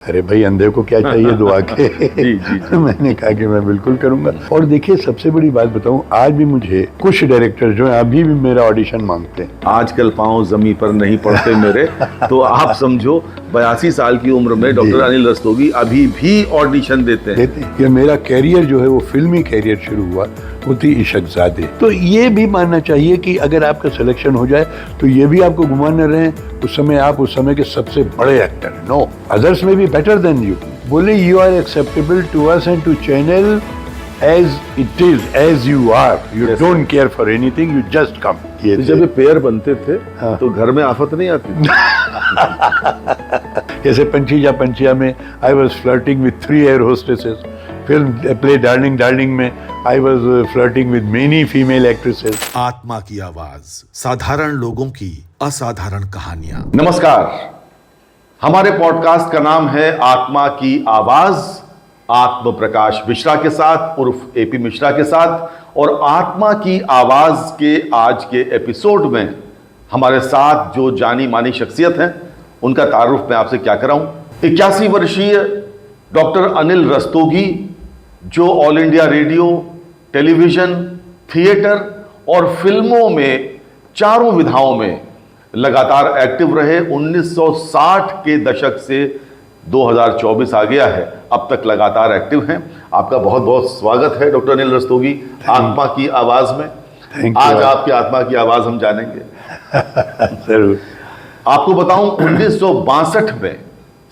अरे भाई अंधे को क्या चाहिए दुआ के। जी। मैंने कहा कि मैं बिल्कुल करूंगा। और देखिए सबसे बड़ी बात बताऊं, आज भी मुझे कुछ डायरेक्टर जो हैं अभी भी मेरा ऑडिशन मांगते हैं। आजकल पांव जमीन पर नहीं पड़ते मेरे। तो आप समझो 82 साल की उम्र में डॉक्टर अनिल रस्तोगी अभी भी ऑडिशन देते हैं। कि मेरा कैरियर जो है वो फिल्मी कैरियर शुरू हुआ वो थी इशकजादे। तो ये भी मानना चाहिए कि अगर आपका सिलेक्शन हो जाए तो ये भी आपको गुमान न रहे उस समय आप उस समय के सबसे बड़े एक्टर। नो, अदर्स में भी बेटर देन यू। बोले you are acceptable to us and to channel as it is, as you are, you don't care for anything, you just come. जब ये पेयर बनते थे तो घर में आफत नहीं आती? जैसे पंचीजा पंचिया में I was flirting with 3 air hostesses. Film play darling darling में I was flirting with many female actresses. आत्मा की आवाज, साधारण लोगों की असाधारण कहानियां। नमस्कार, हमारे पॉडकास्ट का नाम है आत्मा की आवाज, आत्म प्रकाश मिश्रा के साथ उर्फ एपी मिश्रा के साथ। और आत्मा की आवाज के आज के एपिसोड में हमारे साथ जो जानी मानी शख्सियत हैं उनका तारुफ मैं आपसे क्या कराऊं। 81 वर्षीय डॉक्टर अनिल रस्तोगी, जो all India radio, television, theatre और फिल्मों में चारों विधाओं में लगातार एक्टिव रहे। 1960 के दशक से 2024 आ गया है, अब तक लगातार एक्टिव हैं। आपका बहुत बहुत स्वागत है डॉक्टर अनिल रस्तोगी आत्मा की आवाज में। आज आपकी आत्मा की आवाज हम जानेंगे। जरूर। आपको बताऊं, 1962 में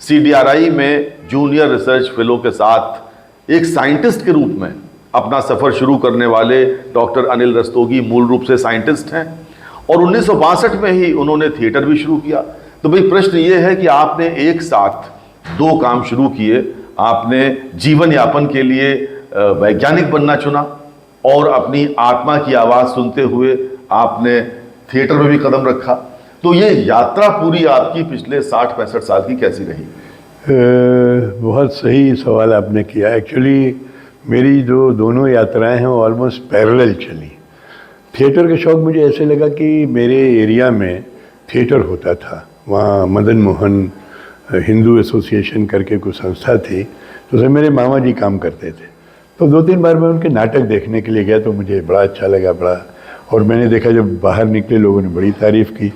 CDRI में जूनियर रिसर्च फेलो के साथ एक साइंटिस्ट के रूप में अपना सफर शुरू करने वाले डॉक्टर अनिल रस्तोगी मूल रूप से साइंटिस्ट हैं और 1962 में ही उन्होंने थिएटर भी शुरू किया। तो भाई प्रश्न ये है कि आपने एक साथ 2 काम शुरू किए। आपने जीवन यापन के लिए वैज्ञानिक बनना चुना और अपनी आत्मा की आवाज सुनते हुए आपने थिएटर में भी कदम रखा। तो ये यात्रा पूरी आपकी पिछले 60-65 साल की कैसी रही? बहुत सही सवाल आपने किया। एक्चुअली मेरी जो दोनों यात्राएं हैं वो ऑलमोस्ट पैरेलल चली। थिएटर का शौक़ मुझे ऐसे लगा कि मेरे एरिया में थिएटर होता था। वहाँ मदन मोहन हिंदू एसोसिएशन करके कुछ संस्था थी, तो उसमें मेरे मामा जी काम करते थे। तो 2-3 बार मैं उनके नाटक देखने के लिए गया तो मुझे बड़ा अच्छा लगा, बड़ा। और मैंने देखा जब बाहर निकले लोगों ने बड़ी तारीफ़ की,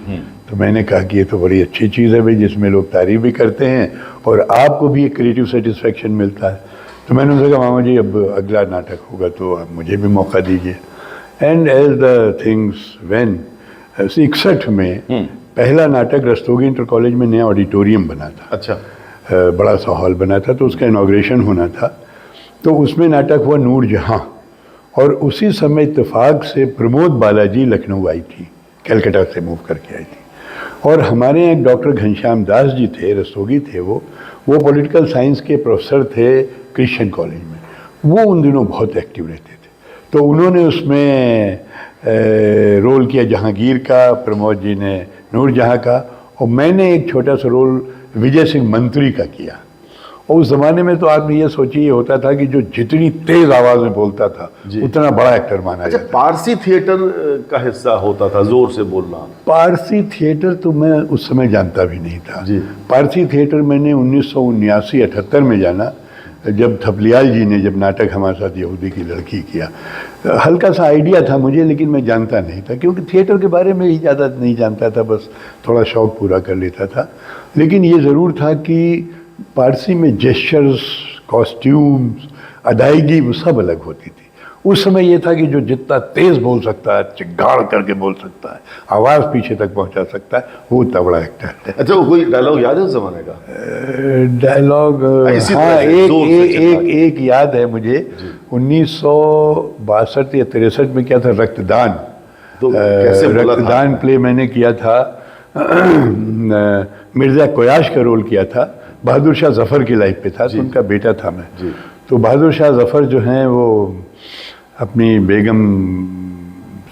तो मैंने कहा कि ये तो बड़ी अच्छी चीज़ है भाई, जिसमें लोग तारीफ़ भी करते हैं और आपको भी एक क्रिएटिव सेटिस्फेक्शन मिलता है। तो मैंने उनसे कहा मामा जी अब अगला नाटक होगा तो आप मुझे भी मौका दीजिए। And as the things when 61 में पहला नाटक रस्तोगी इंटर कॉलेज में नया ऑडिटोरियम बना था। अच्छा। बड़ा सा हॉल बना था, तो उसका इनॉग्रेशन होना था। तो उसमें नाटक हुआ नूर जहाँ। और उसी समय इत्तेफाक से प्रमोद बालाजी लखनऊ आई थी, कलकत्ता से मूव करके आई थी। और हमारे यहाँ एक डॉक्टर घनश्याम दास जी थे, रस्तोगी थे वो पॉलिटिकल साइंस के प्रोफेसर थे क्रिश्चियन कॉलेज में। वो उन दिनों बहुत एक्टिव रहते थे, तो उन्होंने उसमें रोल किया जहांगीर का, प्रमोद जी ने नूर जहाँ का, और मैंने एक छोटा सा रोल विजय सिंह मंत्री का किया। और उस ज़माने में तो आपने ये सोचिए होता था कि जो जितनी तेज़ आवाज़ में बोलता था उतना बड़ा एक्टर माना जाता। पारसी थिएटर का हिस्सा होता था, जोर से बोलना। पारसी थिएटर तो मैं उस समय जानता भी नहीं था जी। पारसी थिएटर मैंने 1979-78 में जाना, जब थपलियाल जी ने जब नाटक हमारे साथ यहूदी की लड़की किया। हल्का सा आइडिया था मुझे, लेकिन मैं जानता नहीं था क्योंकि थिएटर के बारे में ही ज़्यादा नहीं जानता था, बस थोड़ा शौक़ पूरा कर लेता था। लेकिन ये ज़रूर था कि पारसी में जेस्चर्स, कॉस्ट्यूम्स, अदायगी वो सब अलग होती थी। उस समय ये था कि जो जितना तेज़ बोल सकता है, चिगाड़ करके बोल सकता है, आवाज़ पीछे तक पहुंचा सकता है, वो तबड़ा एक्टर है। अच्छा, वो कोई डायलॉग याद है उस ज़माने का? डायलॉग हाँ, एक याद है मुझे। 1962 या 63 में क्या था, रक्तदान। तो कैसे रक्तदान प्ले मैंने किया था। मिर्ज़ा कोयाश का रोल किया था। बहादुर शाह जफ़र की लाइफ पे था, तो उनका बेटा था मैं। तो बहादुर शाह जफ़र जो हैं वो अपनी बेगम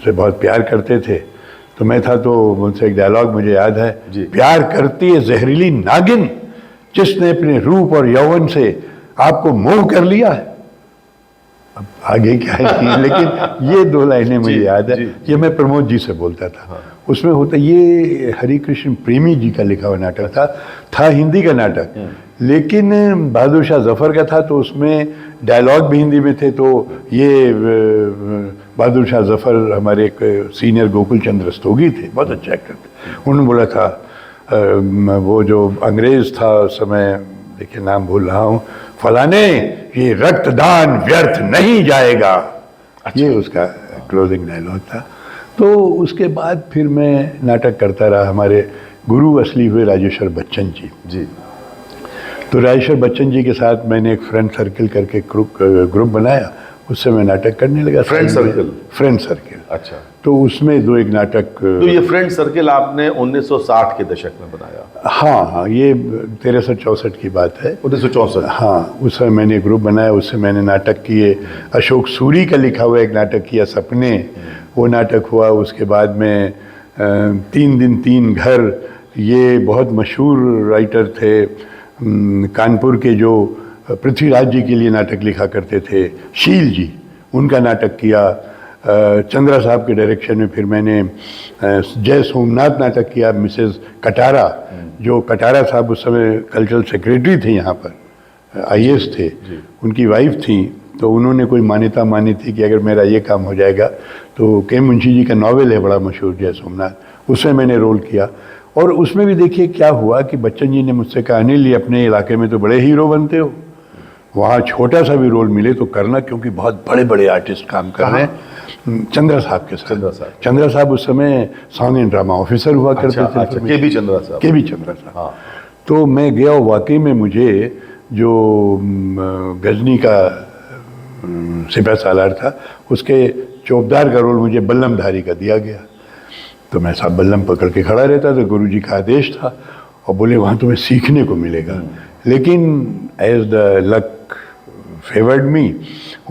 से बहुत प्यार करते थे, तो मैं था। तो मुझसे एक डायलॉग मुझे याद है, प्यार करती है जहरीली नागिन, जिसने अपने रूप और यौवन से आपको मोह कर लिया है। अब आगे क्या है लेकिन ये 2 लाइनें मुझे याद है। ये मैं प्रमोद जी से बोलता था। उसमें होता, ये हरि कृष्ण प्रेमी जी का लिखा हुआ नाटक था हिंदी का नाटक, लेकिन बहादुर शाह जफ़र का था तो उसमें डायलॉग भी हिंदी में थे, तो ये बहादुर शाह जफ़र हमारे एक सीनियर गोकुल चंद्र रस्तोगी थे, बहुत अच्छे एक्टर थे। उन्होंने बोला था वो जो अंग्रेज़ था उस समय, देखिए नाम भूल रहा हूँ, फलाने, ये रक्तदान व्यर्थ नहीं जाएगा। ये उसका क्लोजिंग डायलॉग था। तो उसके बाद फिर मैं नाटक करता रहा। हमारे गुरु असली हुए राजेश्वर बच्चन जी। जी। तो राजेश्वर बच्चन जी के साथ मैंने एक फ्रेंड सर्किल करके ग्रुप बनाया, उससे मैं नाटक करने लगा। Friend circle? Friend circle. अच्छा। तो उसमें दो एक नाटक। तो ये फ्रेंड सर्किल आपने 1960 के दशक में बनाया? हाँ, ये 63-64 की बात है। 1964। हाँ, उस समय मैंने ग्रुप बनाया, उससे मैंने नाटक किए। अशोक सूरी का लिखा हुआ एक नाटक किया, सपने, वो नाटक हुआ। उसके बाद में 3 दिन 3 घर, ये बहुत मशहूर राइटर थे कानपुर के, जो पृथ्वीराज जी के लिए नाटक लिखा करते थे, शील जी, उनका नाटक किया। चंद्रा साहब के डायरेक्शन में फिर मैंने जय सोमनाथ नाटक किया, मिसेस कटारा, जो कटारा साहब उस समय कल्चरल सेक्रेटरी थे यहाँ पर, IAS थे, उनकी वाइफ थी। तो उन्होंने कोई मान्यता मानी थी कि अगर मेरा ये काम हो जाएगा तो के मुंशी जी का नॉवेल है बड़ा मशहूर जय सोमनाथ, उसमें मैंने रोल किया। और उसमें भी देखिए क्या हुआ कि बच्चन जी ने मुझसे कहा, अनिल ये अपने इलाके में तो बड़े हीरो बनते हो, वहाँ छोटा सा भी रोल मिले तो करना, क्योंकि बहुत बड़े बड़े आर्टिस्ट काम कर रहे हैं। चंद्रा साहब के साथ। चंद्रा साहब उस समय सॉन्ग एंड ड्रामा ऑफिसर हुआ करते थे। अच्छा, के.बी. चंद्रा साहब। के.बी. चंद्रा साहब। हाँ। तो मैं गया, वाकई में मुझे जो गजनी का सिपह सालार था, उसके चौबदार का रोल मुझे बल्लमधारी का दिया गया। तो मैं साहब बल्लम पकड़ के खड़ा रहता था, गुरुजी का आदेश था, और बोले वहाँ तुम्हें सीखने को मिलेगा। लेकिन एज द लक फेवर्ड मी,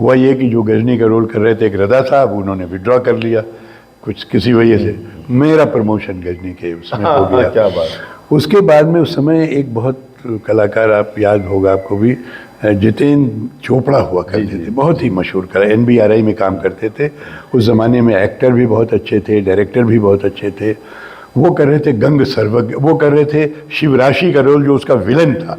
हुआ ये कि जो गजनी का रोल कर रहे थे एक रदा साहब, उन्होंने विड्रॉ कर लिया कुछ किसी वजह से, मेरा प्रमोशन गजनी के उसमें हो गया। क्या बात। उसके बाद में उस समय एक बहुत कलाकार, आप याद होगा आपको भी, जितेंद्र चोपड़ा हुआ करते थे, बहुत ही मशहूर कलाकार, NBRI में काम करते थे। उस ज़माने में एक्टर भी बहुत अच्छे थे, डायरेक्टर भी बहुत अच्छे थे। वो कर रहे थे गंग सर्वज्ञ, वो कर रहे थे शिवराशि का रोल, जो उसका विलन था,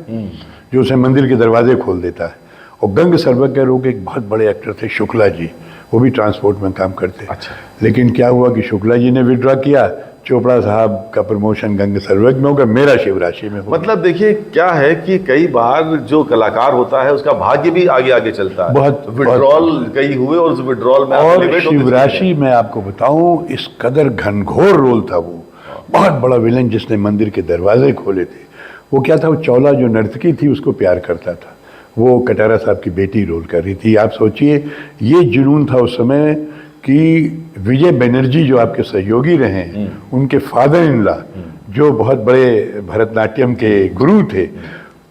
जो उसे मंदिर के दरवाजे खोल देता है। और गंग सर्वज्ञ का रोल एक बहुत बड़े एक्टर थे शुक्ला जी, वो भी ट्रांसपोर्ट में काम करते। अच्छा। लेकिन क्या हुआ कि शुक्ला जी ने विड्रॉ किया, चोपड़ा साहब का प्रमोशन गंग सर्वज्ञ में होगा, मेरा शिवराशि में होगा। मतलब देखिए क्या है कि कई बार जो कलाकार होता है उसका भाग्य भी आगे आगे चलता है। बहुत विड्रॉल कई हुए और उस विड्रॉल में और शिवराशि में आपको बताऊं, इस कदर घनघोर रोल था वो, बहुत बड़ा विलन जिसने मंदिर के दरवाजे खोले थे। वो क्या था, वो चौला जो नर्तकी थी उसको प्यार करता था, वो कटारा साहब की बेटी रोल कर रही थी। आप सोचिए ये जुनून था उस समय कि विजय बनर्जी जो आपके सहयोगी रहे हैं, उनके फादर इन लॉ जो बहुत बड़े भरतनाट्यम के गुरु थे,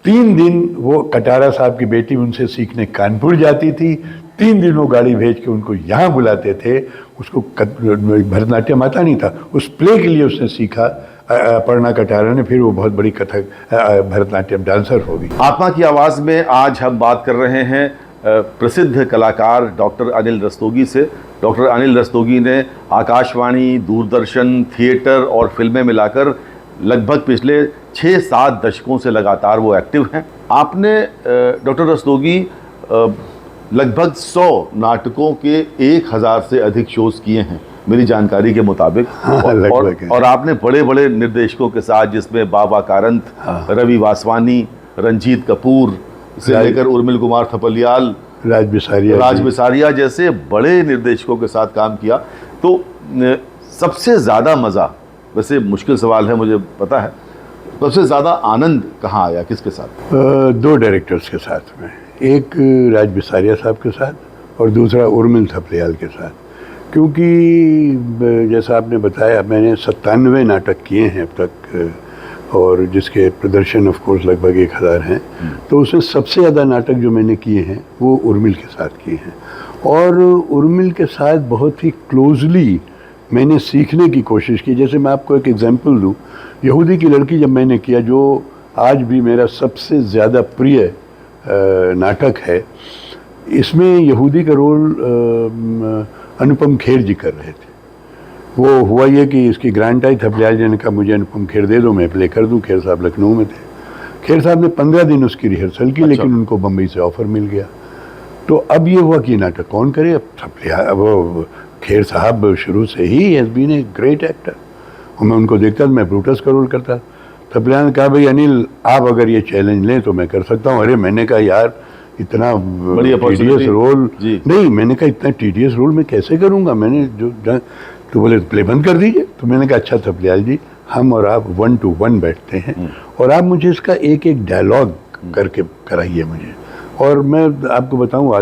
3 दिन वो कटारा साहब की बेटी उनसे सीखने कानपुर जाती थी, 3 दिन वो गाड़ी भेज के उनको यहाँ बुलाते थे। उसको भरतनाट्यम आता नहीं था, उस प्ले के लिए उसने सीखा अपर्णा कटारा ने, फिर वो बहुत बड़ी कथक भरतनाट्यम डांसर हो गई। आत्मा की आवाज़ में आज हम बात कर रहे हैं प्रसिद्ध कलाकार डॉक्टर अनिल रस्तोगी से। डॉक्टर अनिल रस्तोगी ने आकाशवाणी, दूरदर्शन, थिएटर और फिल्में मिलाकर लगभग पिछले 6-7 दशकों से लगातार वो एक्टिव हैं। आपने डॉक्टर रस्तोगी लगभग 100 नाटकों के 1000 से अधिक शोज किए हैं मेरी जानकारी के मुताबिक। और आपने बड़े बड़े निर्देशकों के साथ, जिसमें बाबा कारंत, रवि वासवानी, रंजीत कपूर से लेकर उर्मिल कुमार थपलियाल, राज बिसारिया जैसे बड़े निर्देशकों के साथ काम किया। तो सबसे ज़्यादा मज़ा, वैसे मुश्किल सवाल है मुझे पता है, सबसे ज़्यादा आनंद कहाँ आया, किसके साथ? 2 डायरेक्टर्स के साथ में, एक राज बिसारिया साहब के साथ और दूसरा उर्मिल थपलियाल के साथ। क्योंकि जैसा आपने बताया, मैंने 97 नाटक किए हैं अब तक, और जिसके प्रदर्शन ऑफ कोर्स लगभग 1000 हैं। तो उसमें सबसे ज़्यादा नाटक जो मैंने किए हैं वो उर्मिल के साथ किए हैं। और उर्मिल के साथ बहुत ही क्लोजली मैंने सीखने की कोशिश की। जैसे मैं आपको एक एग्जांपल दूं, यहूदी की लड़की जब मैंने किया, जो आज भी मेरा सबसे ज़्यादा प्रिय नाटक है, इसमें यहूदी का रोल अनुपम खेर जी कर रहे थे। वो हुआ ये कि इसकी ग्रांट आई, थपलियाल जी ने कहा मुझे अनुपम खेर दे दो, मैं प्ले कर दूं। खेर साहब लखनऊ में थे, खेर साहब ने 15 दिन उसकी रिहर्सल की, लेकिन उनको बम्बई से ऑफर मिल गया। तो अब ये हुआ कि नाटक कौन करे, अब वो खेर साहब शुरू से ही has been a great actor, और मैं उनको देखता था, मैं ब्रूटस का रोल करता। थपलियाल ने कहा भाई अनिल आप अगर ये चैलेंज लें तो मैं कर सकता हूँ। अरे मैंने कहा यार इतना टीडियस रोल नहीं, मैंने कहा इतना टीडियस रोल मैं कैसे करूँगा, मैंने तो बोले प्ले बंद कर दीजिए। तो मैंने कहा अच्छा थपलियाल जी हम और आप 1 to 1 बैठते हैं और आप मुझे इसका एक एक डायलॉग करके कराइए मुझे। और मैं आपको बताऊँ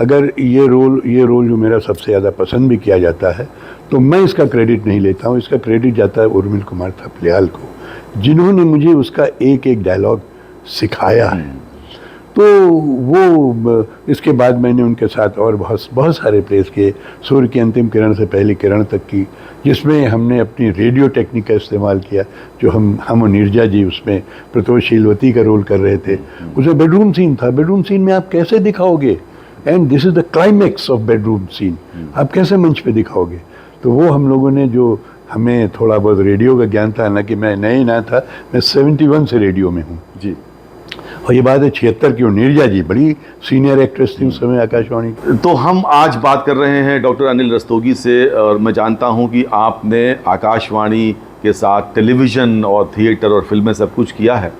अगर ये रोल जो मेरा सबसे ज़्यादा पसंद भी किया जाता है तो मैं इसका क्रेडिट नहीं लेता हूँ, इसका क्रेडिट जाता है उर्मिल कुमार थपलियाल को, जिन्होंने मुझे उसका एक एक डायलॉग सिखाया है। तो वो इसके बाद मैंने उनके साथ और बहुत सारे प्लेस किए, सूर्य की अंतिम किरण से पहली किरण तक की, जिसमें हमने अपनी रेडियो टेक्निक का इस्तेमाल किया। जो हम और नीरजा जी उसमें प्रतोष शीलवती का रोल कर रहे थे, उसमें बेडरूम सीन था। बेडरूम सीन में आप कैसे दिखाओगे, and this is the climax of bedroom scene, आप कैसे मंच पे दिखाओगे। तो वो हम लोगों ने जो हमें थोड़ा बहुत रेडियो का ज्ञान था, ना कि मैं नया था, मैं 71 से रेडियो में हूँ जी, और ये बात है 76 की। नीरजा जी बड़ी सीनियर एक्ट्रेस थी उस समय आकाशवाणी। तो हम आज बात कर रहे हैं डॉक्टर अनिल रस्तोगी से, और मैं जानता हूं कि आपने आकाशवाणी के साथ टेलीविज़न और थिएटर और फिल्में सब कुछ किया है।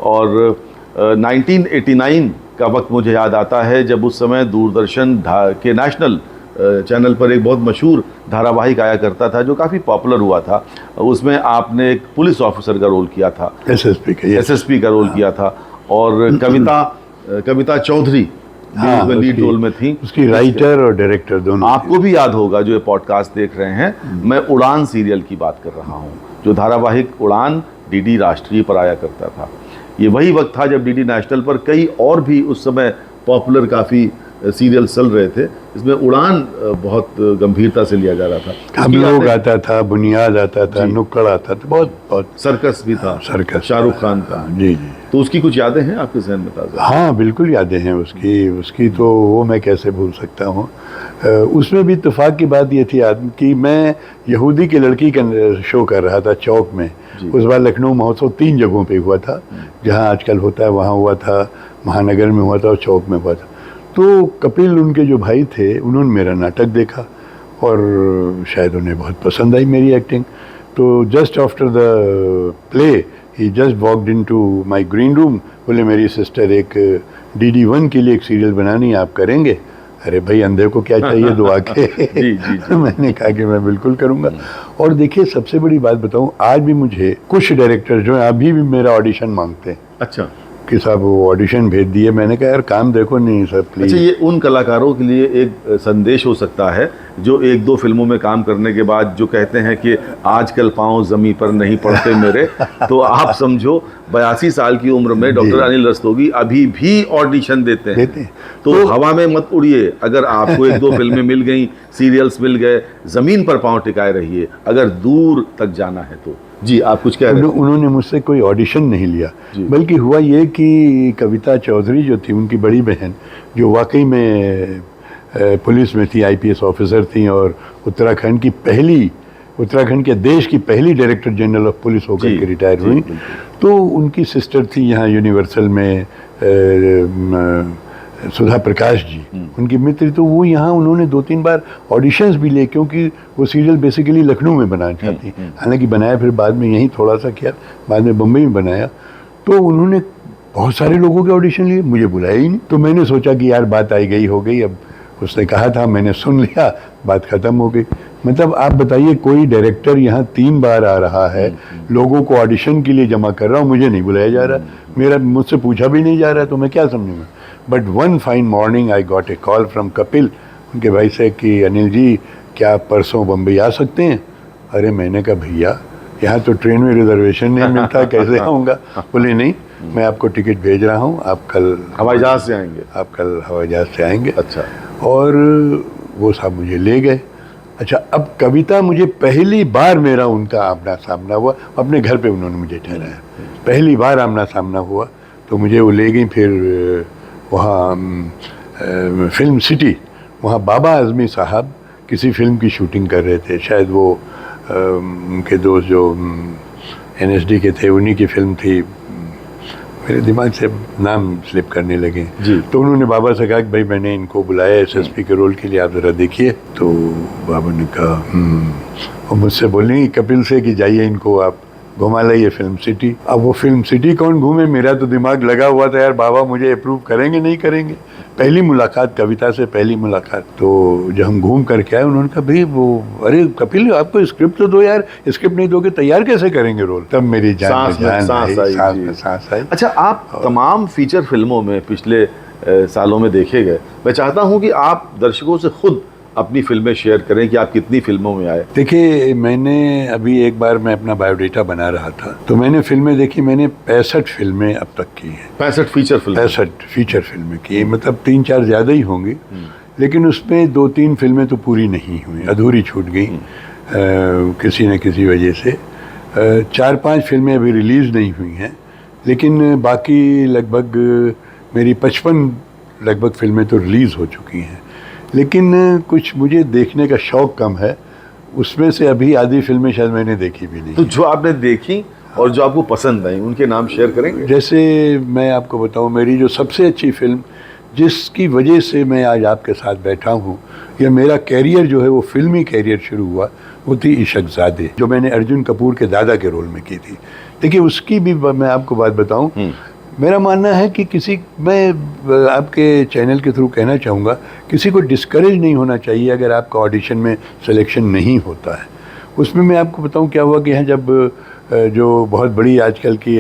और 1989 का वक्त मुझे याद आता है जब उस समय दूरदर्शन के नेशनल चैनल पर एक बहुत मशहूर धारावाहिक आया करता था जो काफ़ी पॉपुलर हुआ था। उसमें आपने एक पुलिस ऑफिसर का रोल किया था, एसएसपी का रोल किया था, और कविता चौधरी लीड रोल में थी, उसकी राइटर और डायरेक्टर दोनों। आपको भी याद होगा जो ये पॉडकास्ट देख रहे हैं, मैं उड़ान सीरियल की बात कर रहा हूँ, जो धारावाहिक उड़ान डीडी राष्ट्रीय पर आया करता था। ये वही वक्त था जब डीडी नेशनल पर कई और भी उस समय पॉपुलर काफ़ी सीरियल चल रहे थे, इसमें उड़ान बहुत गंभीरता से लिया जा रहा था। हम लोग आता था, बुनियाद आता था, नुक्कड़ आता था, बहुत सर्कस भी था, सर्कस शाहरुख खान का। जी। तो उसकी कुछ यादें हैं आपके जहन में ताज़ा? हाँ बिल्कुल यादें हैं उसकी तो वो मैं कैसे भूल सकता हूँ। उसमें भी इत्तेफाक की बात ये थी कि मैं यहूदी की लड़की का शो कर रहा था चौक में। उस बार लखनऊ महोत्सव 3 जगहों पे हुआ था, जहाँ आजकल होता है वहाँ हुआ था, महानगर में हुआ था और चौक में हुआ था। तो कपिल उनके जो भाई थे उन्होंने मेरा नाटक देखा और शायद उन्हें बहुत पसंद आई मेरी एक्टिंग। तो just after the play he just walked into my green room, बोले मेरी सिस्टर एक DD1 के लिए एक सीरियल बनानी है, आप करेंगे? अरे भाई अंधे को क्या चाहिए दुआ के। जी। मैंने कहा कि मैं बिल्कुल करूँगा। और देखिए सबसे बड़ी बात बताऊँ, आज भी मुझे कुछ डायरेक्टर जो हैं अभी भी मेरा ऑडिशन मांगते हैं। अच्छा, कि साहब वो ऑडिशन भेज दिए। मैंने कहा यार काम देखो नहीं सर प्लीज। अच्छा, ये उन कलाकारों के लिए एक संदेश हो सकता है जो 1-2 फिल्मों में काम करने के बाद जो कहते हैं कि आजकल पाँव जमी पर नहीं पड़ते मेरे। तो आप समझो 82 साल की उम्र में डॉक्टर अनिल रस्तोगी अभी भी ऑडिशन देते हैं। तो हवा में मत उड़िए, अगर आपको 1-2 फिल्में मिल गई, सीरियल्स मिल गए, ज़मीन पर पाँव टिकाए रहिए अगर दूर तक जाना है तो। जी, आप कुछ कह रहे हैं? उन्होंने मुझसे कोई ऑडिशन नहीं लिया, बल्कि हुआ ये कि कविता चौधरी जो थी उनकी बड़ी बहन, जो वाकई में पुलिस में थी, IPS ऑफिसर थी और उत्तराखंड के देश की पहली डायरेक्टर जनरल ऑफ पुलिस होकर के रिटायर हुई। तो उनकी सिस्टर थी यहाँ यूनिवर्सल में सुधा प्रकाश जी, उनकी मित्र। तो वो यहाँ उन्होंने 2-3 बार ऑडिशंस भी लिए, क्योंकि वो सीरियल बेसिकली लखनऊ में बनाना चाहती, हालांकि बनाया फिर बाद में यहीं थोड़ा सा किया, बाद में बम्बई में बनाया। तो उन्होंने बहुत सारे लोगों के ऑडिशन लिए, मुझे बुलाया ही नहीं। तो मैंने सोचा कि यार बात आई गई हो गई, अब उसने कहा था मैंने सुन लिया, बात ख़त्म हो गई। मतलब आप बताइए कोई डायरेक्टर यहाँ 3 बार आ रहा है, लोगों को ऑडिशन के लिए जमा कर रहा हूँ, मुझे नहीं बुलाया जा रहा, मुझसे पूछा भी नहीं जा रहा, तो मैं क्या समझूंगा। But one fine morning I got a call from Kapil, उनके भाई से, कि अनिल जी क्या आप परसों बम्बई आ सकते हैं? अरे मैंने कहा भैया यहाँ तो ट्रेन में रिजर्वेशन नहीं मिलता, कैसे आऊँगा? बोले नहीं, मैं आपको टिकट भेज रहा हूँ, आप कल हवाई जहाज़ से आएंगे। आप कल हवाई जहाज़ से आएंगे। अच्छा। और वो साहब मुझे ले गए। अच्छा, अब कविता मुझे पहली बार मेरा उनका आमना सामना हुआ, अपने घर पे उन्होंने मुझे ठहराया, पहली बार आमना सामना हुआ। तो मुझे वो ले गई फिर वहाँ फिल्म सिटी, वहाँ बाबा आज़मी साहब किसी फिल्म की शूटिंग कर रहे थे, शायद वो उनके दोस्त जो NSD के थे उन्हीं की फिल्म थी, मेरे दिमाग से नाम स्लिप करने लगे जी। तो उन्होंने बाबा से कहा कि भाई मैंने इनको बुलाया एसएसपी के रोल के लिए, आप ज़रा देखिए। तो बाबा ने कहा और मुझसे बोली कपिल से कि जाइए इनको आप घुमा लाइए फिल्म सिटी। अब वो फिल्म सिटी कौन घूमे, मेरा तो दिमाग लगा हुआ था यार बाबा मुझे अप्रूव करेंगे नहीं करेंगे। पहली मुलाकात कविता से, पहली मुलाकात तो जब हम घूम करके आए उन्होंने कहा भाई वो अरे कपिल आपको स्क्रिप्ट तो दो यार, स्क्रिप्ट नहीं दोगे तैयार कैसे करेंगे रोल। तब मेरी जान में सांस आई। अच्छा, आप तमाम फीचर फिल्मों में पिछले सालों में देखे गए। मैं चाहता हूं कि आप दर्शकों से खुद अपनी फिल्में शेयर करें कि आप कितनी फिल्मों में आए। देखिए मैंने अभी एक बार मैं अपना बायोडेटा बना रहा था तो मैंने फिल्में देखी, मैंने 65 फिल्में अब तक की हैं। 65 फीचर फिल्म, 65 फीचर फिल्में की, मतलब 3-4 ज़्यादा ही होंगी, लेकिन उसमें 2-3 फिल्में तो पूरी नहीं हुई, अधूरी छूट गई किसी न किसी वजह से। 4-5 फिल्में अभी रिलीज़ नहीं हुई हैं, लेकिन बाकी लगभग मेरी 55 लगभग फिल्में तो रिलीज़ हो चुकी हैं। लेकिन कुछ मुझे देखने का शौक़ कम है, उसमें से अभी आधी फिल्में शायद मैंने देखी भी नहीं। तो जो आपने देखी और जो आपको पसंद आई उनके नाम शेयर करेंगे? जैसे मैं आपको बताऊं, मेरी जो सबसे अच्छी फिल्म जिसकी वजह से मैं आज आपके साथ बैठा हूं, या मेरा कैरियर जो है वो फिल्मी कैरियर शुरू हुआ, वो थी इशकज़ादे, जो मैंने अर्जुन कपूर के दादा के रोल में की थी। देखिए उसकी भी मैं आपको बात बताऊं, मेरा मानना है कि मैं आपके चैनल के थ्रू कहना चाहूँगा, किसी को डिस्करेज नहीं होना चाहिए अगर आपका ऑडिशन में सिलेक्शन नहीं होता है। उसमें मैं आपको बताऊँ क्या हुआ कि यहाँ जब जो बहुत बड़ी आजकल की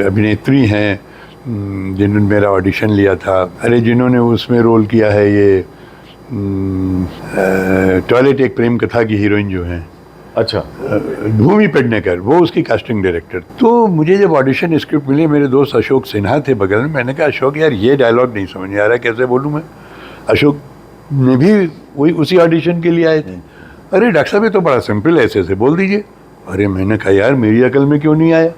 अभिनेत्री हैं जिन्होंने मेरा ऑडिशन लिया था, अरे जिन्होंने उसमें रोल किया है ये टॉयलेट एक प्रेम कथा की हीरोइन जो हैं, अच्छा, भूमि पेडनेकर, वो उसकी कास्टिंग डायरेक्टर। तो मुझे जब ऑडिशन स्क्रिप्ट मिली, मेरे दोस्त अशोक सिन्हा थे बगल में, मैंने कहा अशोक यार ये डायलॉग नहीं समझ में आ रहा, कैसे बोलूँ मैं। अशोक ने भी वही उसी ऑडिशन के लिए आए थे। अरे डॉक्टर साहब ये तो बड़ा सिंपल है, ऐसे बोल दीजिए। अरे मैंने कहा यार मेरी अकल में क्यों नहीं आया,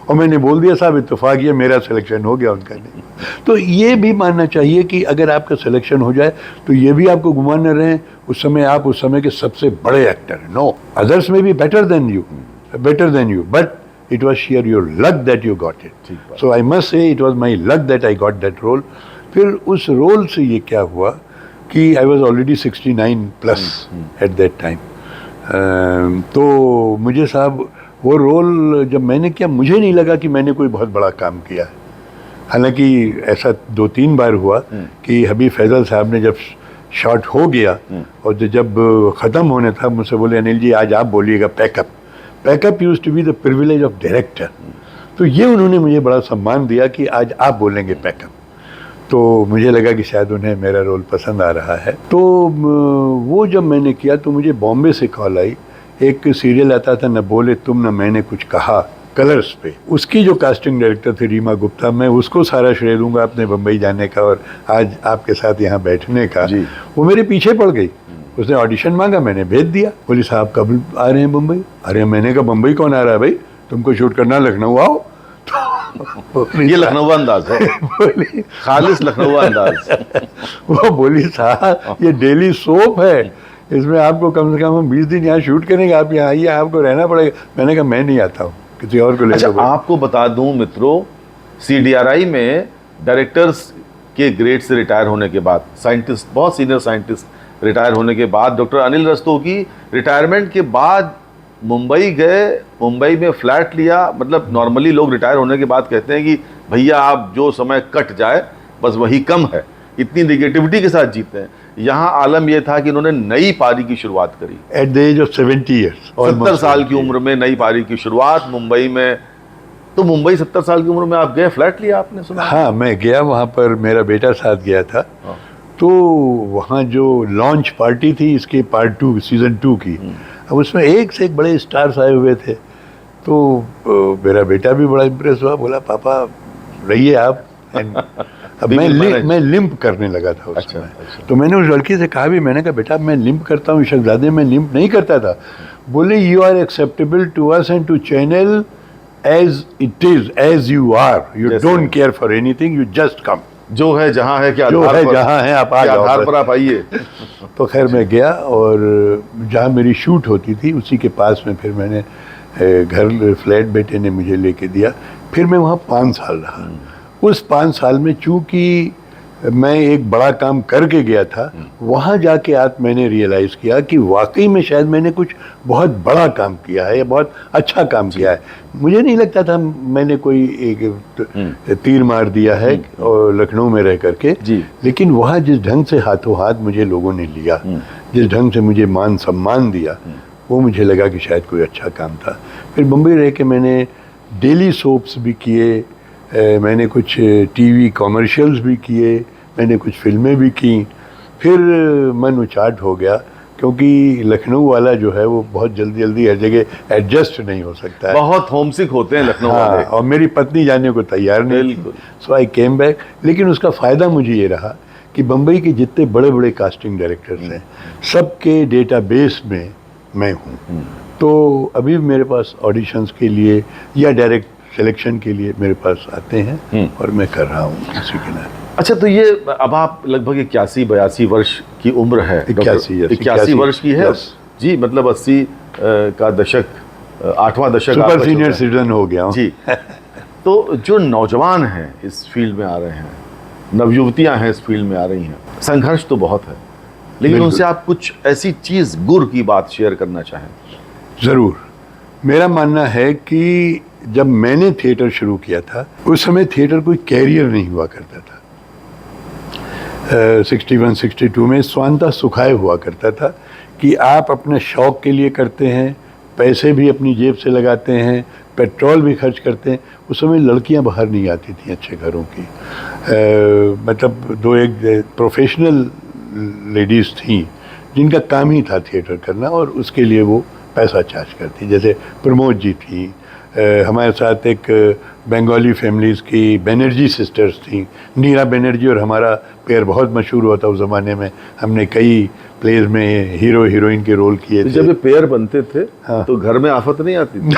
और मैंने बोल दिया, साहब इत्तेफाक ये मेरा सिलेक्शन हो गया, उनका नहीं। तो ये भी मानना चाहिए कि अगर आपका सिलेक्शन हो जाए तो ये भी आपको गुमान न रहे उस समय आप उस समय के सबसे बड़े एक्टर हैं। नो, अदर्स में be better than you, but it was share your luck that you got it. So I must say it was my luck that I got that role. फिर उस रोल से ये क्या हुआ कि I was already 69 plus at that time. तो मुझे साहब वो रोल जब मैंने किया, मुझे नहीं लगा कि मैंने कोई बहुत बड़ा काम किया है। हालांकि ऐसा 2-3 बार हुआ कि हबीब फैजल साहब ने जब शॉट हो गया और जब ख़त्म होने था, मुझसे बोले अनिल जी आज आप बोलिएगा pack up used to be the privilege of director. तो ये उन्होंने मुझे बड़ा सम्मान दिया कि आज आप बोलेंगे पैकअप। तो मुझे लगा कि शायद उन्हें मेरा रोल पसंद आ रहा है। तो वो जब मैंने किया तो मुझे बॉम्बे से कॉल आई, एक सीरियल आता था न बोले तुम न मैंने कुछ कहा, कलर्स पे, उसकी जो कास्टिंग डायरेक्टर थी रीमा गुप्ता, मैं उसको सारा श्रेय दूंगा अपने बम्बई जाने का और आज आपके साथ यहाँ बैठने का। वो मेरे पीछे पड़ गई, उसने ऑडिशन मांगा, मैंने भेज दिया। बोली साहब कब आ रहे हैं मुंबई? अरे मैंने कहा मुंबई कौन आ रहा है भाई, तुमको शूट करना लखनऊ आओ। ये लखनऊ अंदाज है, बोली खालिस लखनऊ अंदाज। वो बोली साहब ये डेली सोप है, इसमें आपको कम से कम हम 20 दिन यहाँ शूट करेंगे, आप यहाँ आइए, आपको रहना पड़ेगा। मैंने कहा मैं नहीं आता हूँ, किसी और को ले अच्छा, आपको बता दूं मित्रों, CDRI में डायरेक्टर्स के ग्रेड से रिटायर होने के बाद, साइंटिस्ट, बहुत सीनियर साइंटिस्ट रिटायर होने के बाद, डॉक्टर अनिल रस्तोगी रिटायरमेंट के बाद मुंबई गए, मुंबई में फ्लैट लिया। मतलब नॉर्मली लोग रिटायर होने के बाद कहते हैं कि भैया आप जो समय कट जाए बस वही कम है, इतनी निगेटिविटी के साथ जीते हैं। यहाँ आलम यह था कि इन्होंने नई पारी की शुरुआत करी at the age of 70 years, 70 साल की उम्र में नई पारी की शुरुआत मुंबई में। तो मुंबई 70 साल की उम्र में आप गए, फ्लैट लिया आपने, सुना? हाँ मैं गया वहाँ पर, मेरा बेटा साथ गया था। तो वहाँ जो लॉन्च पार्टी थी इसके पार्ट 2 सीजन 2 की, अब उसमें एक से एक बड़े स्टार्स आए हुए थे। तो मेरा बेटा भी बड़ा इम्प्रेस हुआ, बोला पापा रहिए आप। अब मैं लिम्प करने लगा था उस समय। तो मैंने उस लड़की से कहा भी, मैंने कहा बेटा मैं लिम्प करता हूँ, इशकज़ादे में लिम्प नहीं करता था। बोले you are acceptable to us and to channel as it is, as you are, you don't care for anything, you just come. जो है जहाँ है, क्या जो है जहाँ है आप आ जाओ, आधार पर आप आइए। तो खैर मैं गया और जहाँ मेरी शूट होती थी उसी के पास में फिर मैंने घर फ्लैट बेटे ने मुझे लेके दिया। फिर मैं वहाँ 5 साल रहा। उस 5 साल में चूँकि मैं एक बड़ा काम करके गया था, वहाँ जाके आज मैंने रियलाइज़ किया कि वाकई में शायद मैंने कुछ बहुत बड़ा काम किया है या बहुत अच्छा काम किया है। मुझे नहीं लगता था मैंने कोई एक तीर मार दिया है और लखनऊ में रह करके, लेकिन वहाँ जिस ढंग से हाथों हाथ मुझे लोगों ने लिया, जिस ढंग से मुझे मान सम्मान दिया, वो मुझे लगा कि शायद कोई अच्छा काम था। फिर मुंबई रह के मैंने डेली सोप्स भी किए, मैंने कुछ टीवी कॉमर्शियल्स भी किए, मैंने कुछ फिल्में भी की। फिर मन उचाट हो गया, क्योंकि लखनऊ वाला जो है वो बहुत जल्दी जल्दी हर जगह एडजस्ट नहीं हो सकता है। बहुत होमसिक होते हैं लखनऊ वाले। और मेरी पत्नी जाने को तैयार नहीं थी, सो आई केम बैक। लेकिन उसका फ़ायदा मुझे ये रहा कि बम्बई के जितने बड़े बड़े कास्टिंग डायरेक्टर्स हैं, सबके डेटाबेस में मैं हूँ। तो अभी मेरे पास ऑडिशंस के लिए या डायरेक्ट सिलेक्शन के लिए मेरे पास आते हैं और मैं कर रहा हूँ इसी के नाते। अच्छा, तो ये अब आप लगभग 81-82 वर्ष की उम्र है। 81 वर्ष की है जी, मतलब 80 का दशक, 8वां दशक, सुपर सीनियर सिटीजन हो गया जी। तो जो नौजवान हैं इस फील्ड में आ रहे हैं, नवयुवतियां हैं इस फील्ड में आ रही हैं, संघर्ष तो बहुत है, लेकिन उनसे आप कुछ ऐसी चीज, गुर की बात शेयर करना चाहें? ज़रूर। मेरा मानना है कि जब मैंने थिएटर शुरू किया था, उस समय थिएटर कोई कैरियर नहीं हुआ करता था। 61-62 में स्वांतः सुखाए हुआ करता था कि आप अपने शौक़ के लिए करते हैं, पैसे भी अपनी जेब से लगाते हैं, पेट्रोल भी खर्च करते हैं। उस समय लड़कियां बाहर नहीं आती थी अच्छे घरों की। मतलब 2-1 प्रोफेशनल लेडीज़ थीं जिनका काम ही था थिएटर करना, और उसके लिए वो पैसा चार्ज करती। जैसे प्रमोद जी थी, हमारे साथ एक बंगाली फैमिलीज़ की बनर्जी सिस्टर्स थी, नीरा बनर्जी और हमारा पेयर बहुत मशहूर हुआ था उस ज़माने में। हमने कई प्लेज में हीरो हीरोइन के रोल किए थे। जब ये पेयर बनते थे, हाँ, तो घर में आफत नहीं आती थी?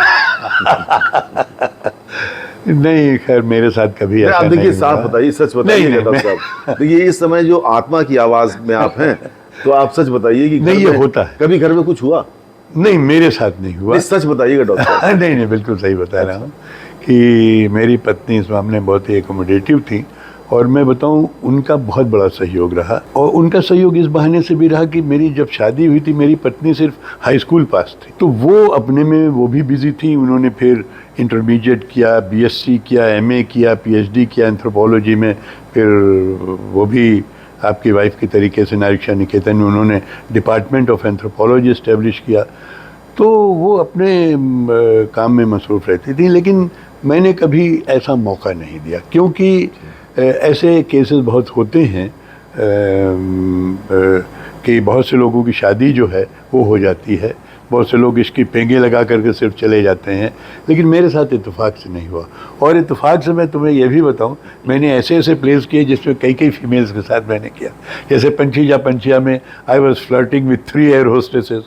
नहीं, खैर मेरे साथ कभी ऐसा नहीं। देखिए, साफ बताइए, सच बताइए डॉक्टर साहब। देखिए, इस समय जो आत्मा की आवाज़ में आप हैं, तो आप सच बताइए कि नहीं, ये होता है। कभी घर में कुछ हुआ? नहीं, मेरे साथ नहीं हुआ। सच बताइएगा डॉक्टर। नहीं, बिल्कुल सही बता रहा हूँ कि मेरी पत्नी इस मामले में बहुत ही एकोमोडेटिव थी, और मैं बताऊं उनका बहुत बड़ा सहयोग रहा। और उनका सहयोग इस बहाने से भी रहा कि मेरी जब शादी हुई थी, मेरी पत्नी सिर्फ हाई स्कूल पास थी, तो वो अपने में वो भी बिजी थी। उन्होंने फिर इंटरमीडिएट किया, बीएससी किया, एमए किया, पीएचडी किया एंथ्रोपोलॉजी में। फिर वो भी आपकी वाइफ के तरीके से नारी शिक्षा निकेतन में उन्होंने डिपार्टमेंट ऑफ एंथ्रोपोलॉजी इस्टेब्लिश किया। तो वो अपने काम में मसरूफ़ रहती थी, लेकिन मैंने कभी ऐसा मौका नहीं दिया, क्योंकि ऐसे केसेस बहुत होते हैं कि बहुत से लोगों की शादी जो है वो हो जाती है, बहुत से लोग इसकी पेंगे लगा करके सिर्फ चले जाते हैं, लेकिन मेरे साथ इत्तेफाक से नहीं हुआ। और इत्तेफाक से मैं तुम्हें यह भी बताऊं, मैंने ऐसे ऐसे प्लेस किए जिसमें कई फीमेल्स के साथ मैंने किया। जैसे पंछीजा पंछिया में I was flirting with 3 air hostesses.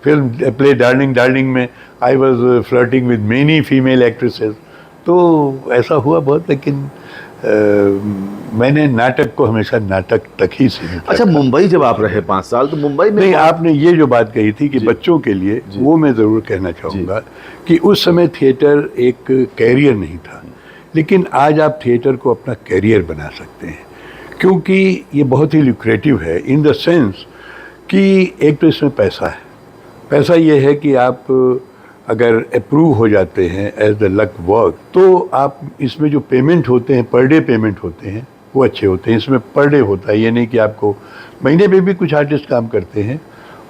Film play darling darling में I was flirting with many female actresses. तो ऐसा हुआ बहुत, लेकिन मैंने नाटक को हमेशा नाटक तक ही सीमित। अच्छा, मुंबई जब आप रहे 5 साल, तो मुंबई में नहीं, आपने ये जो बात कही थी कि बच्चों के लिए, वो मैं ज़रूर कहना चाहूँगा कि उस समय थिएटर एक कैरियर नहीं था, लेकिन आज आप थिएटर को अपना कैरियर बना सकते हैं, क्योंकि ये बहुत ही लुक्रेटिव है इन द सेंस कि एक तो इसमें पैसा है। पैसा ये है कि आप अगर अप्रूव हो जाते हैं एज द लक वर्क, तो आप इसमें जो पेमेंट होते हैं, पर डे पेमेंट होते हैं, वो अच्छे होते हैं। इसमें पर डे होता है, ये नहीं कि आपको महीने में भी कुछ आर्टिस्ट काम करते हैं।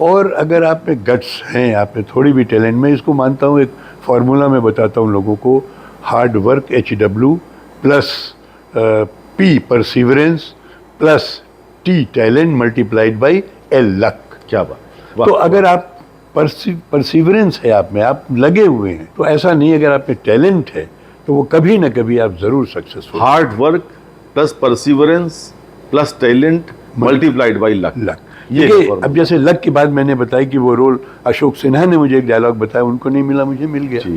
और अगर आप में गट्स हैं, आप में थोड़ी भी टैलेंट, मैं इसको मानता हूँ, एक फार्मूला मैं बताता हूँ लोगों को, hard work HW plus P perseverance plus T talent multiplied by L luck. क्या बात। तो अगर आप परसिवरेंस है आप में, आप लगे हुए हैं, तो ऐसा नहीं, अगर आप में टैलेंट है तो वो कभी ना कभी आप जरूर successful. Hard work plus perseverance plus talent multiplied by luck. ये अब जैसे लक की बात मैंने बताई कि वो रोल अशोक सिन्हा ने मुझे एक डायलॉग बताया, उनको नहीं मिला, मुझे मिल गया।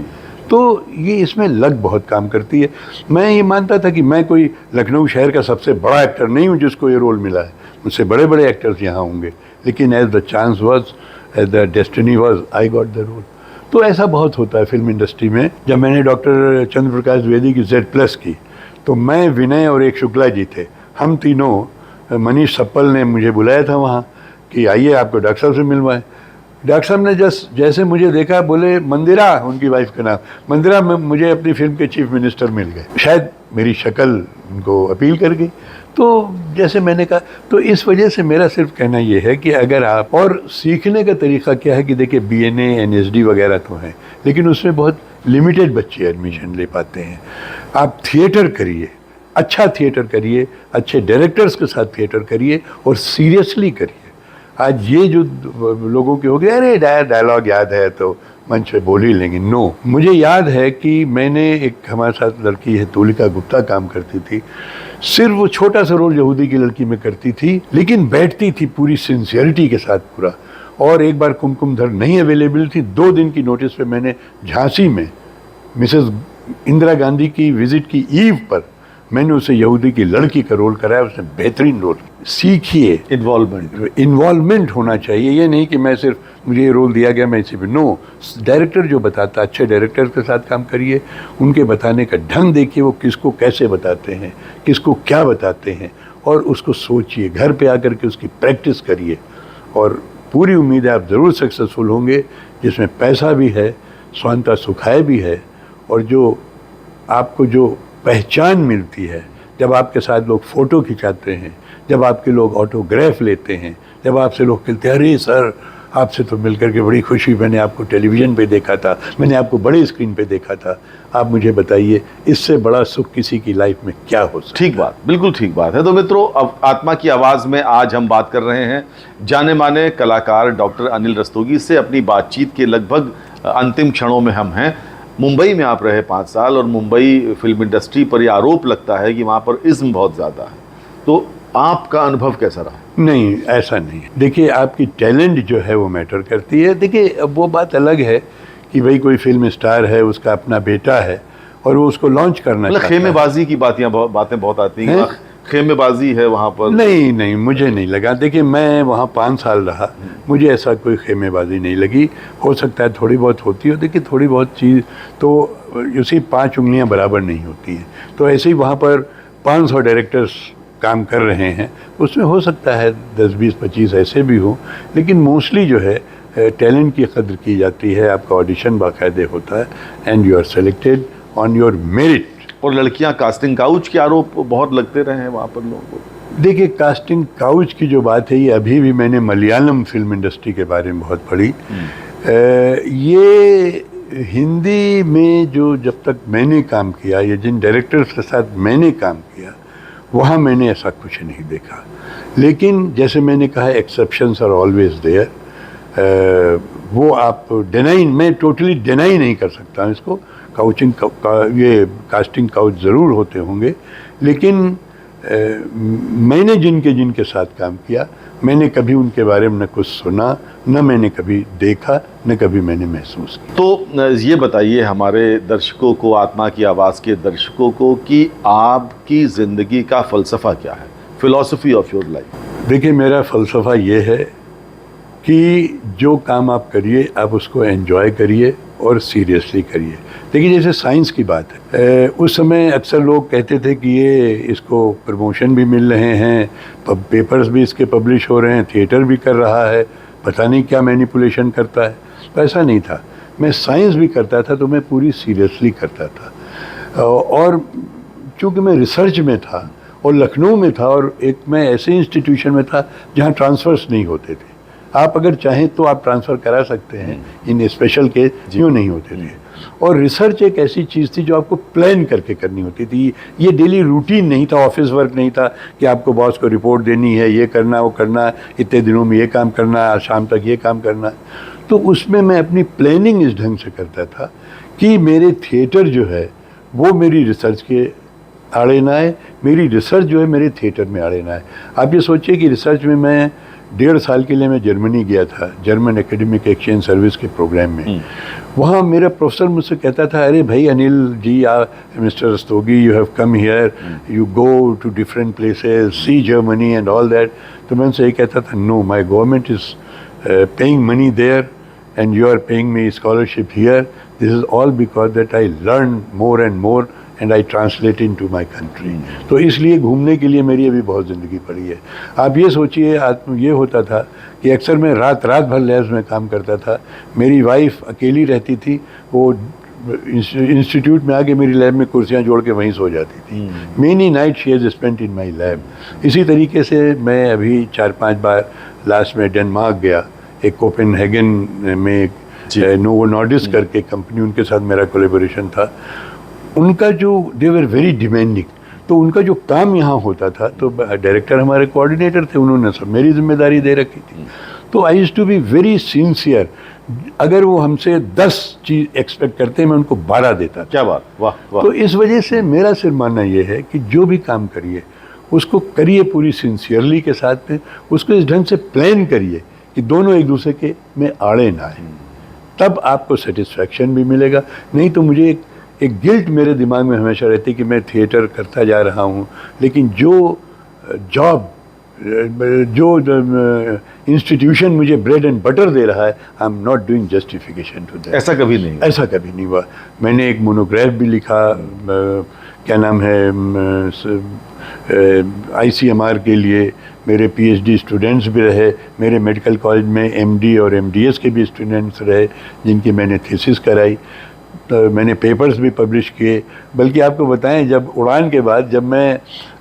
तो ये इसमें लक बहुत काम करती है। मैं ये मानता था कि मैं कोई लखनऊ शहर का सबसे बड़ा एक्टर नहीं हूँ जिसको ये रोल मिला है, मुझसे बड़े बड़े एक्टर्स यहाँ होंगे, लेकिन as the chance was, as the destiny was, I got the role. तो ऐसा बहुत होता है फिल्म इंडस्ट्री में। जब मैंने डॉक्टर चंद्र प्रकाश द्विवेदी की Z+ की, तो मैं, विनय और एक शुक्ला जी थे, हम तीनों, मनीष सप्पल ने मुझे बुलाया था वहाँ कि आइए आपको डॉक्टर साहब से मिलवाएं। डॉक्टर साहब ने जैसे मुझे देखा, बोले मंदिरा, उनकी वाइफ का नाम, मंदिरा, मुझे अपनी फिल्म के चीफ मिनिस्टर मिल गए। शायद मेरी शक्ल उनको अपील कर गई। तो जैसे मैंने कहा, तो इस वजह से मेरा सिर्फ कहना ये है कि अगर आप, और सीखने का तरीका क्या है कि देखिए BNA NSD वगैरह तो हैं, लेकिन उसमें बहुत लिमिटेड बच्चे एडमिशन ले पाते हैं। आप थिएटर करिए, अच्छा थिएटर करिए, अच्छे डायरेक्टर्स के साथ थिएटर करिए और सीरियसली करिए। आज ये जो लोगों के हो गए, अरे डायलॉग याद है तो मंच पे बोल ही लेंगे, नो। मुझे याद है कि मैंने, एक हमारे साथ लड़की है तुलिका गुप्ता काम करती थी, सिर्फ वो छोटा सा रोल यहूदी की लड़की में करती थी, लेकिन बैठती थी पूरी सिंसियरिटी के साथ पूरा। और एक बार कुमकुम धर नहीं अवेलेबल थी, 2 दिन की नोटिस पे मैंने झांसी में मिसेस इंदिरा गांधी की विजिट की ईव पर मैंने उसे यहूदी की लड़की का रोल कराया, उसने बेहतरीन रोल। सीखिए, इन्वॉल्वमेंट होना चाहिए। ये नहीं कि मैं सिर्फ, मुझे ये रोल दिया गया मैं इसी पे, नो। डायरेक्टर जो बताता, अच्छे डायरेक्टर के साथ काम करिए, उनके बताने का ढंग देखिए, वो किसको कैसे बताते हैं, किसको क्या बताते हैं, और उसको सोचिए, घर पे आकर के उसकी प्रैक्टिस करिए, और पूरी उम्मीद है आप ज़रूर सक्सेसफुल होंगे, जिसमें पैसा भी है, स्वांता सुखाय भी है, और जो आपको जो पहचान मिलती है, जब आपके साथ लोग फ़ोटो खिंचाते हैं, जब आपके लोग ऑटोग्राफ लेते हैं, जब आपसे लोग कहते हैं अरे सर आपसे तो मिलकर के बड़ी खुशी, मैंने आपको टेलीविज़न पे देखा था, मैंने आपको बड़े स्क्रीन पे देखा था, आप मुझे बताइए इससे बड़ा सुख किसी की लाइफ में क्या हो सकता है? ठीक बात, बिल्कुल ठीक बात है। तो मित्रों, अब आत्मा की आवाज़ में आज हम बात कर रहे हैं जाने माने कलाकार डॉक्टर अनिल रस्तोगी से। अपनी बातचीत के लगभग अंतिम क्षणों में हम हैं। मुंबई में आप रहे 5 साल, और मुंबई फिल्म इंडस्ट्री पर यह आरोप लगता है कि वहाँ पर इज्म बहुत ज़्यादा है, तो आपका अनुभव कैसा रहा? नहीं, ऐसा नहीं है। देखिए, आपकी टैलेंट जो है वो मैटर करती है। देखिए, अब वो बात अलग है कि भाई कोई फिल्म स्टार है, उसका अपना बेटा है और वो उसको लॉन्च करना चाहता है। खेमेबाजी की बातें बहुत आती हैं, खेमेबाजी है वहाँ पर। नहीं, मुझे नहीं लगा। देखिए, मैं वहाँ 5 साल रहा, मुझे ऐसा कोई खेमेबाजी नहीं लगी। हो सकता है थोड़ी बहुत होती हो, देखिए थोड़ी बहुत चीज़ तो उसी 5 उंगलियाँ बराबर नहीं होती हैं। तो ऐसे ही वहाँ पर 500 डायरेक्टर्स काम कर रहे हैं, उसमें हो सकता है 10, 20, 25 ऐसे भी हो, लेकिन मोस्टली जो है टैलेंट की कदर की जाती है। आपका ऑडिशन बाकायदे होता है and you are selected on your merit. और लड़कियां कास्टिंग काउच के आरोप बहुत लगते रहे हैं वहाँ पर लोगों को। देखिए, कास्टिंग काउच की जो बात है, ये अभी भी मैंने मलयालम फिल्म इंडस्ट्री के बारे में बहुत पढ़ी। ये हिंदी में जो जब तक मैंने काम किया, या जिन डायरेक्टर्स के साथ मैंने काम किया, वहाँ मैंने ऐसा कुछ नहीं देखा। लेकिन जैसे मैंने कहा, एक्सेप्शंस आर ऑलवेज देयर। वो आप डिनाई, मैं टोटली डिनाई नहीं कर सकता हूँ इसको। काउचिंग ये कास्टिंग काउच ज़रूर होते होंगे, लेकिन मैंने जिनके साथ काम किया, मैंने कभी उनके बारे में न कुछ सुना, न मैंने कभी देखा, न कभी मैंने महसूस किया। तो ये बताइए हमारे दर्शकों को, आत्मा की आवाज़ के दर्शकों को, कि आपकी ज़िंदगी का फ़लसफ़ा क्या है, फिलॉसफी ऑफ योर लाइफ? देखिए, मेरा फ़लसफ़ा ये है कि जो काम आप करिए, आप उसको एंजॉय करिए और सीरियसली करिए। देखिए, जैसे साइंस की बात है, उस समय अक्सर लोग कहते थे कि ये इसको प्रमोशन भी मिल रहे हैं, पेपर्स भी इसके पब्लिश हो रहे हैं, थिएटर भी कर रहा है, पता नहीं क्या मैनिपुलेशन करता है। तो ऐसा नहीं था। मैं साइंस भी करता था तो मैं पूरी सीरियसली करता था। और चूँकि मैं रिसर्च में था और लखनऊ में था, और एक मैं ऐसे इंस्टीट्यूशन में था जहाँ ट्रांसफ़र्स नहीं होते थे। आप अगर चाहें तो आप ट्रांसफ़र करा सकते हैं, इन स्पेशल केस क्यों नहीं होते थे। और रिसर्च एक ऐसी चीज़ थी जो आपको प्लान करके करनी होती थी। ये डेली रूटीन नहीं था, ऑफिस वर्क नहीं था कि आपको बॉस को रिपोर्ट देनी है, ये करना, वो करना, इतने दिनों में ये काम करना, शाम तक ये काम करना। तो उसमें मैं अपनी प्लानिंग इस ढंग से करता था कि मेरे थिएटर जो है वो मेरी रिसर्च के आड़े ना आए, मेरी रिसर्च जो है मेरे थिएटर में आड़े ना आए। आप ये सोचिए कि रिसर्च में मैं 1.5 साल के लिए मैं जर्मनी गया था, जर्मन एकेडमिक एक्सचेंज सर्विस के प्रोग्राम में। वहाँ मेरा प्रोफेसर मुझसे कहता था, अरे भाई Anil ji, mister Rastogi, you have come here, you go to different places, see Germany and all that. तो मैं उनसे ये कहता था, no, my government is paying money there and you are paying me scholarship here. This is all because that I learn more and more and I translate into my country. तो इसलिए घूमने के लिए मेरी अभी बहुत ज़िंदगी पड़ी है। आप ये सोचिए, ये होता था कि अक्सर मैं रात भर लैब्स में काम करता था। मेरी वाइफ अकेली रहती थी, वो इंस्टीट्यूट में आके मेरी लैब में कुर्सियाँ जोड़ के वहीं सो जाती थी। Many night she has spent in my lab. इसी तरीके से मैं अभी 4-5 बार लास्ट में डेनमार्क गया, एक कोपेनहेगन में नोवो नॉर्डिस्क करके कंपनी, उनके साथ मेरा कोलेबोरेशन था। उनका जो दे वर वेरी डिमांडिंग, तो उनका जो काम यहाँ होता था, तो डायरेक्टर हमारे कोऑर्डिनेटर थे, उन्होंने सब मेरी जिम्मेदारी दे रखी थी। तो I used to be very sincere. अगर वो हमसे 10 चीज़ एक्सपेक्ट करते हैं, मैं उनको 12 देता था। क्या बात, वाह वाह। तो इस वजह से मेरा सिर्फ मानना ये है कि जो भी काम करिए उसको करिए पूरी सिंसियरली के साथ में, उसको इस ढंग से प्लान करिए कि दोनों एक दूसरे के में आड़े ना आए, तब आपको सेटिस्फैक्शन भी मिलेगा। नहीं तो मुझे एक गिल्ट मेरे दिमाग में हमेशा रहती कि मैं थिएटर करता जा रहा हूँ, लेकिन जो जॉब, जो इंस्टीट्यूशन मुझे ब्रेड एंड बटर दे रहा है, I am not doing justification to that. ऐसा कभी नहीं, ऐसा कभी नहीं हुआ। मैंने एक मोनोग्राफ भी लिखा, क्या नाम है, ICMR के लिए। मेरे PhD स्टूडेंट्स भी रहे, मेरे मेडिकल कॉलेज में MD और MDS के भी स्टूडेंट्स रहे जिनकी मैंने थीसिस कराई। तो मैंने पेपर्स भी पब्लिश किए। बल्कि आपको बताएं, जब उड़ान के बाद जब मैं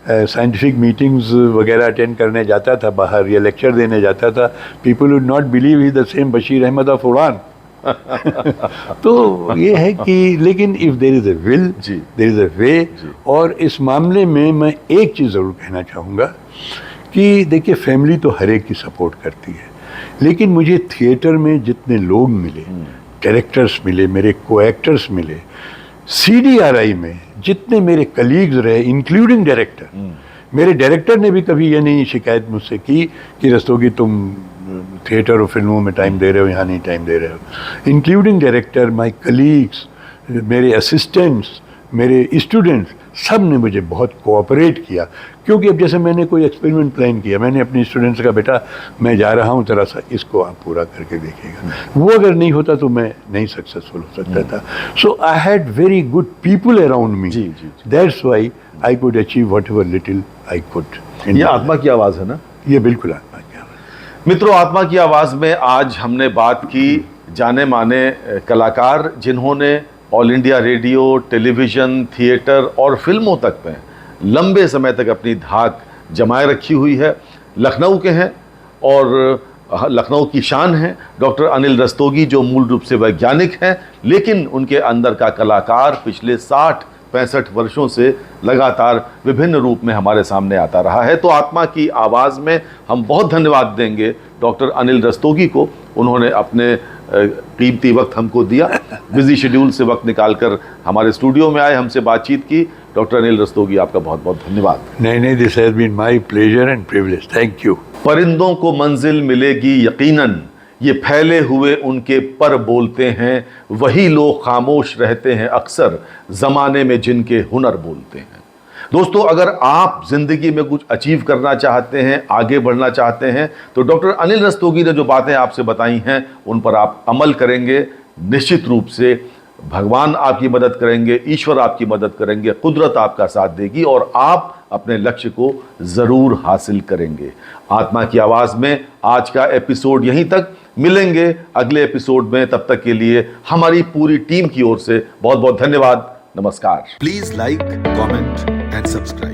साइंटिफिक मीटिंग्स वगैरह अटेंड करने जाता था बाहर, या लेक्चर देने जाता था, people would not believe he the same Bashir Ahmad of Udaan. तो ये है कि लेकिन if there is a will, there is a way. और इस मामले में मैं एक चीज़ ज़रूर कहना चाहूँगा कि देखिए, फैमिली तो हर एक की सपोर्ट करती है, लेकिन मुझे थिएटर में जितने लोग मिले, डायरेक्टर्स मिले, मेरे को एक्टर्स मिले, CDRI में जितने मेरे कलीग्स रहे, इंक्लूडिंग डायरेक्टर, मेरे डायरेक्टर ने भी कभी ये नहीं शिकायत मुझसे की कि रस्तोगी तुम थिएटर और फिल्मों में टाइम दे रहे हो, यहाँ नहीं टाइम दे रहे हो। इंक्लूडिंग डायरेक्टर, माय कलीग्स, मेरे असिस्टेंट्स, मेरे स्टूडेंट्स, सब ने मुझे बहुत कोऑपरेट किया। क्योंकि अब जैसे मैंने कोई एक्सपेरिमेंट प्लान किया, मैंने अपने स्टूडेंट्स से कहा, बेटा मैं जा रहा हूँ, जरा सा इसको आप पूरा करके देखिएगा। वो अगर नहीं होता तो मैं नहीं सक्सेसफुल हो सकता था। So I had very good people around me, that's why I could achieve whatever little I could. ये आत्मा की आवाज़ है ना? ये बिल्कुल आत्मा की आवाज़। मित्रों, आत्मा की आवाज़ में आज हमने बात की जाने माने कलाकार जिन्होंने all India radio, television, theatre और फिल्मों तक में लंबे समय तक अपनी धाक जमाए रखी हुई है। लखनऊ के हैं और लखनऊ की शान है डॉक्टर अनिल रस्तोगी, जो मूल रूप से वैज्ञानिक हैं, लेकिन उनके अंदर का कलाकार पिछले 60-65 वर्षों से लगातार विभिन्न रूप में हमारे सामने आता रहा है। तो आत्मा की आवाज़ में हम बहुत धन्यवाद देंगे डॉक्टर अनिल रस्तोगी को। उन्होंने अपने कीमती वक्त हमको दिया, बिजी शेड्यूल से वक्त निकालकर हमारे स्टूडियो में आए, हमसे बातचीत की। डॉक्टर अनिल रस्तोगी, आपका बहुत बहुत धन्यवाद। नहीं, this has been my pleasure and privilege, thank you. परिंदों को मंजिल मिलेगी यकीनन, ये फैले हुए उनके पर बोलते हैं, वही लोग खामोश रहते हैं अक्सर, ज़माने में जिनके हुनर बोलते हैं। दोस्तों, अगर आप ज़िंदगी में कुछ अचीव करना चाहते हैं, आगे बढ़ना चाहते हैं, तो डॉक्टर अनिल रस्तोगी ने जो बातें आपसे बताई हैं उन पर आप अमल करेंगे, निश्चित रूप से भगवान आपकी मदद करेंगे, ईश्वर आपकी मदद करेंगे, कुदरत आपका साथ देगी और आप अपने लक्ष्य को ज़रूर हासिल करेंगे। आत्मा की आवाज़ में आज का एपिसोड यहीं तक। मिलेंगे अगले एपिसोड में, तब तक के लिए हमारी पूरी टीम की ओर से बहुत बहुत धन्यवाद। नमस्कार। Please like, comment and subscribe.